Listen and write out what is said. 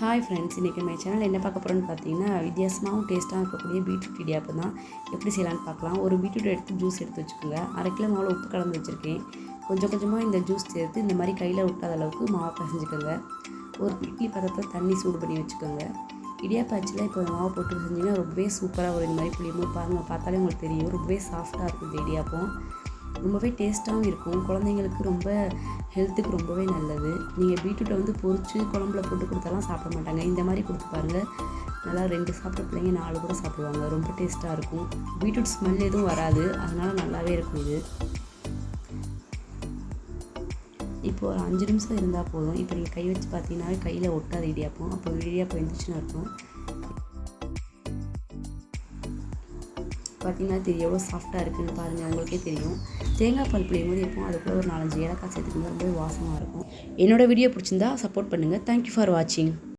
Hi friends, இன்றைக்கி நம்ம channel என்ன பார்க்க போகிறோன்னு பார்த்தீங்கன்னா, வித்தியாசமாகவும் டேஸ்ட்டாக இருக்கக்கூடிய பீட்ரூட் இடியாப்பம் தான். எப்படி செய்யலான்னு பார்க்கலாம். ஒரு பீட்ரூட் எடுத்து ஜூஸ் எடுத்து வச்சுக்கோங்க. 1/2 கிலோ மாவில் உப்பு கலந்து வச்சுருக்கேன். கொஞ்சம் கொஞ்சமாக இந்த ஜூஸ் சேர்த்து இந்த மாதிரி கையில் விட்டாத அளவுக்கு மாவை பிசைஞ்சுக்கோங்க. ஒரு இட்லி பாத்திரத்தில் தண்ணி சூடு பண்ணி வச்சுக்கோங்க. இடியாப்பம் ஆச்சில் இப்போ மாவை போட்டு செஞ்சிங்கன்னா ரொம்பவே சூப்பராக ஒரு இந்த மாதிரி புளியும்போது பாருங்கள், பார்த்தாலே உங்களுக்கு தெரியும். ரொம்பவே சாஃப்டாக இருக்கும் இந்த இடியாப்பம். ரொம்பவே டேஸ்ட்டாகவும் இருக்கும். குழந்தைங்களுக்கு ரொம்ப ஹெல்த்துக்கு ரொம்பவே நல்லது. நீங்கள் பீட்ரூட்டை பொரித்து குழம்புல போட்டு கொடுத்தாலாம் சாப்பிட மாட்டாங்க. இந்த மாதிரி கொடுத்து பாருங்கள், நல்லா 2 சாப்பிட்ற பிள்ளைங்க 4 கூட சாப்பிடுவாங்க. ரொம்ப டேஸ்ட்டாக இருக்கும். பீட்ரூட் ஸ்மெல் எதுவும் வராது, அதனால் நல்லாவே இருக்கும் இது. இப்போ ஒரு 5 நிமிஷம் இருந்தால் போதும். இப்போ நீங்கள் கை வச்சு பார்த்தீங்கன்னாவே கையில் ஒட்டாத இடியாப்பம். அப்போ இடியாப்பம் எழுந்துச்சுன்னு அர்த்தம். பார்த்தீங்கன்னா தெரியும் எவ்வளோ சாஃப்டாக இருக்குதுன்னு பாருங்கள், உங்களுக்கே தெரியும். தேங்காய் பால் பிடிக்கும்போது எப்போ அது கூட ஒரு 4-5 ஏலக்காய் சேர்த்துக்கணும். ரொம்பவே வாசமாக இருக்கும். என்னோடய வீடியோ பிடிச்சிருந்தா சப்போர்ட் பண்ணுங்கள். தேங்க்யூ ஃபார் வாட்சிங்.